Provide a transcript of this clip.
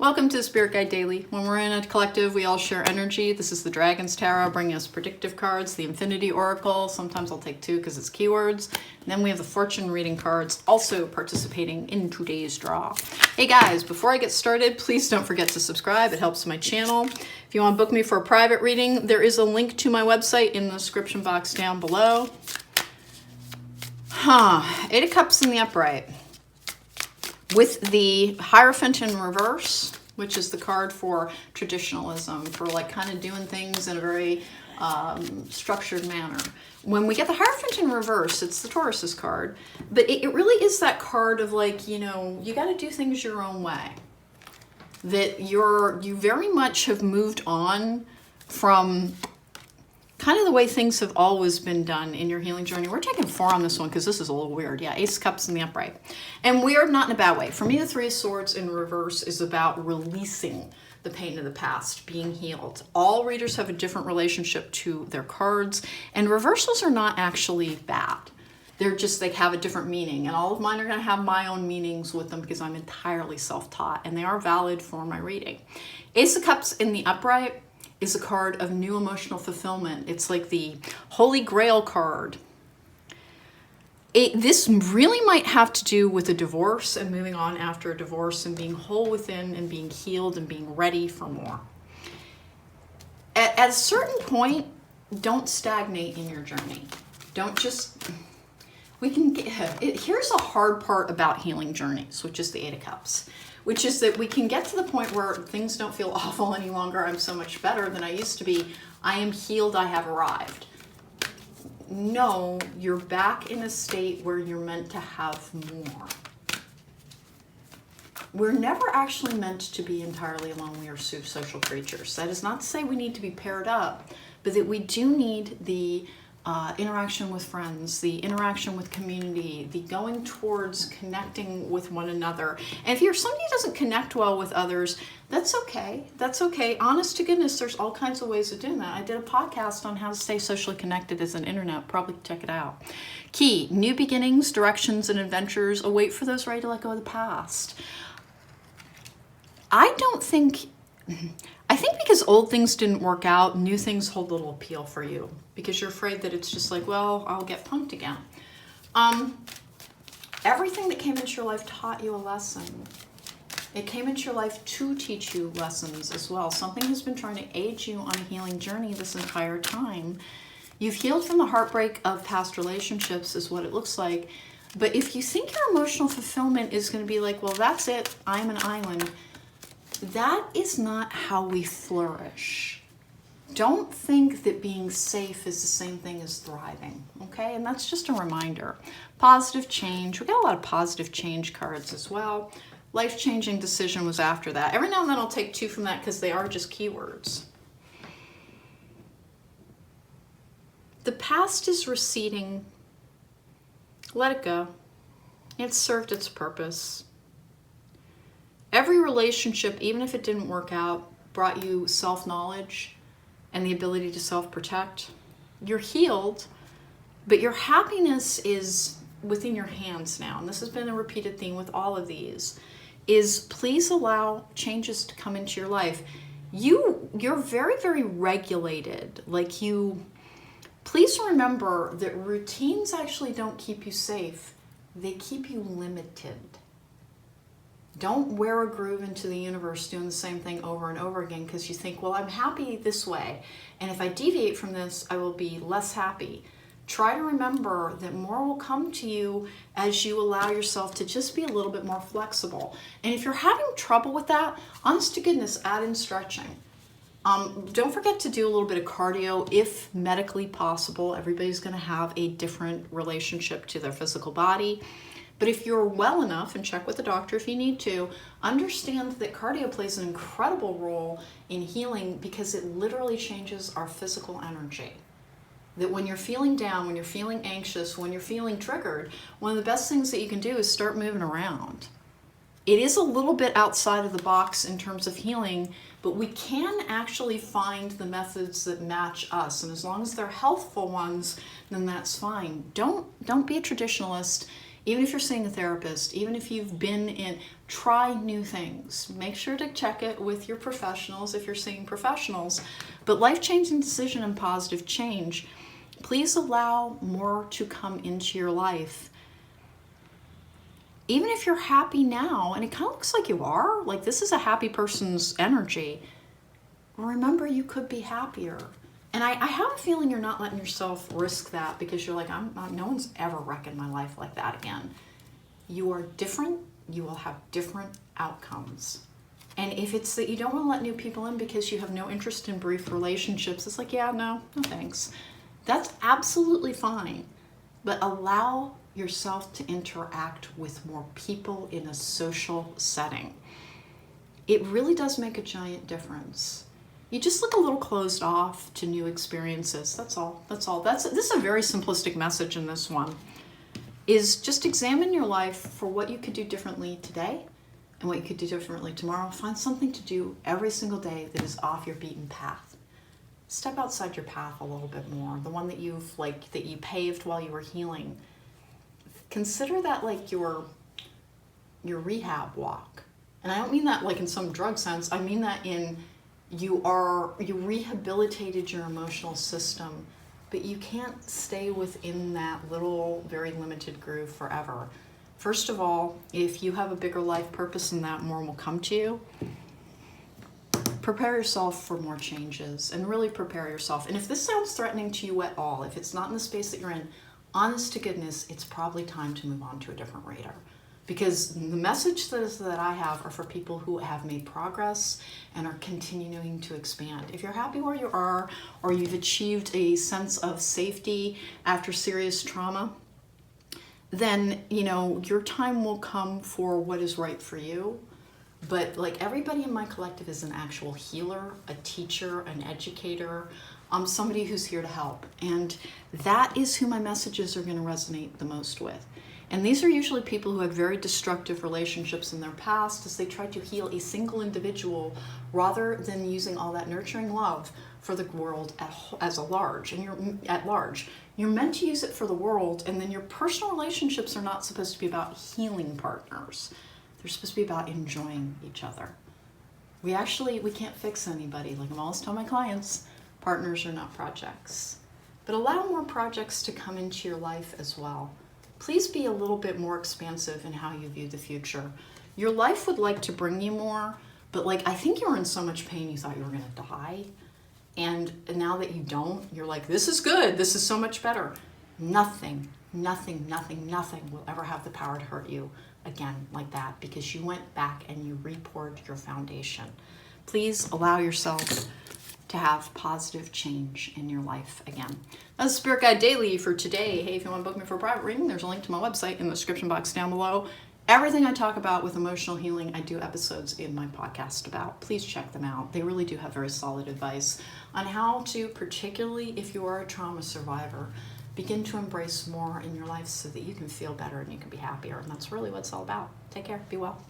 Welcome to Spirit Guide Daily. When we're in a collective, we all share energy. This is the Dragon's Tarot, bringing us predictive cards, the Infinity Oracle. Sometimes I'll take two because it's keywords. And then we have the fortune reading cards also participating in today's draw. Hey guys, before I get started, please don't forget to subscribe. It helps my channel. If you want to book me for a private reading, there is a link to my website in the description box down below. Eight of Cups in the upright. With the Hierophant in reverse, which is the card for traditionalism, for like kind of doing things in a very structured manner. When we get the Hierophant in reverse, it's the Taurus's card, but it really is that card of like, you know, you got to do things your own way. That you very much have moved on from kind of the way things have always been done in your healing journey. We're taking 4 on this one because this is a little weird. Yeah, Ace of Cups in the upright. And weird, not in a bad way. For me, the Three of Swords in reverse is about releasing the pain of the past, being healed. All readers have a different relationship to their cards, and reversals are not actually bad. They're just, they have a different meaning, and all of mine are going to have my own meanings with them because I'm entirely self-taught, and they are valid for my reading. Ace of Cups in the upright is a card of new emotional fulfillment. It's like the Holy Grail card. This really might have to do with a divorce and moving on after a divorce and being whole within and being healed and being ready for more. At a certain point, don't stagnate in your journey. Don't just, here's a hard part about healing journeys, which is the Eight of Cups. Which is that we can get to the point where things don't feel awful any longer. I'm so much better than I used to be. I am healed. I have arrived. No, you're back in a state where you're meant to have more. We're never actually meant to be entirely alone. We are social creatures. That is not to say we need to be paired up, but that we do need the interaction with friends, the interaction with community, the going towards connecting with one another. And if you're somebody who doesn't connect well with others, that's okay. That's okay. Honest to goodness, there's all kinds of ways of doing that. I did a podcast on how to stay socially connected as an internet. Probably check it out. Key, new beginnings, directions, and adventures. Await for those ready to let go of the past. I think because old things didn't work out, new things hold little appeal for you because you're afraid that it's just like, well, I'll get punked again. Everything that came into your life taught you a lesson. It came into your life to teach you lessons as well. Something has been trying to aid you on a healing journey this entire time. You've healed from the heartbreak of past relationships is what it looks like. But if you think your emotional fulfillment is going to be like, well, that's it, I'm an island, that is not how we flourish. Don't think that being safe is the same thing as thriving, okay? And that's just a reminder. Positive change. We got a lot of positive change cards as well. Life-changing decision was after that. Every now and then I'll take 2 from that because they are just keywords. The past is receding. Let it go. It served its purpose. Every relationship, even if it didn't work out, brought you self-knowledge and the ability to self-protect. You're healed, but your happiness is within your hands now. And this has been a repeated theme with all of these, is please allow changes to come into your life. You're very, very regulated. Please remember that routines actually don't keep you safe. They keep you limited. Don't wear a groove into the universe doing the same thing over and over again because you think, well, I'm happy this way, and if I deviate from this, I will be less happy. Try to remember that more will come to you as you allow yourself to just be a little bit more flexible. And if you're having trouble with that, honest to goodness, add in stretching. Don't forget to do a little bit of cardio if medically possible. Everybody's going to have a different relationship to their physical body. But if you're well enough, and check with the doctor if you need to, understand that cardio plays an incredible role in healing because it literally changes our physical energy. That when you're feeling down, when you're feeling anxious, when you're feeling triggered, one of the best things that you can do is start moving around. It is a little bit outside of the box in terms of healing, but we can actually find the methods that match us. And as long as they're healthful ones, then that's fine. Don't be a traditionalist. Even if you're seeing a therapist, even if you've been in, try new things. Make sure to check it with your professionals if you're seeing professionals. But life-changing decision and positive change, please allow more to come into your life. Even if you're happy now, and it kind of looks like you are, like this is a happy person's energy, remember you could be happier. And I have a feeling you're not letting yourself risk that because you're like, no one's ever wrecking my life like that again. You are different. You will have different outcomes. And if it's that you don't want to let new people in because you have no interest in brief relationships, it's like, yeah, no thanks. That's absolutely fine. But allow yourself to interact with more people in a social setting. It really does make a giant difference. You just look a little closed off to new experiences. That's all. This is a very simplistic message in this one. Is just examine your life for what you could do differently today and what you could do differently tomorrow. Find something to do every single day that is off your beaten path. Step outside your path a little bit more. The one that you paved while you were healing. Consider that like your rehab walk. And I don't mean that like in some drug sense. I mean that in you rehabilitated your emotional system, but you can't stay within that little, very limited groove forever. First of all, if you have a bigger life purpose and that more will come to you, prepare yourself for more changes and really prepare yourself. And if this sounds threatening to you at all, if it's not in the space that you're in, honest to goodness, it's probably time to move on to a different radar. Because the message that I have are for people who have made progress and are continuing to expand. If you're happy where you are, or you've achieved a sense of safety after serious trauma, then, your time will come for what is right for you. But like everybody in my collective is an actual healer, a teacher, an educator, somebody who's here to help. And that is who my messages are going to resonate the most with. And these are usually people who had very destructive relationships in their past as they tried to heal a single individual rather than using all that nurturing love for the world as a large. And you're meant to use it for the world, and then your personal relationships are not supposed to be about healing partners. They're supposed to be about enjoying each other. We can't fix anybody. Like I'm always telling my clients, partners are not projects. But allow more projects to come into your life as well. Please be a little bit more expansive in how you view the future. Your life would like to bring you more, but I think you were in so much pain you thought you were going to die. And now that you don't, you're like, this is good. This is so much better. Nothing will ever have the power to hurt you again like that because you went back and you re-poured your foundation. Please allow yourself to have positive change in your life again. That's Spirit Guide Daily for today. Hey, if you want to book me for a private reading, there's a link to my website in the description box down below. Everything I talk about with emotional healing, I do episodes in my podcast about. Please check them out. They really do have very solid advice on how to, particularly if you are a trauma survivor, begin to embrace more in your life so that you can feel better and you can be happier. And that's really what it's all about. Take care. Be well.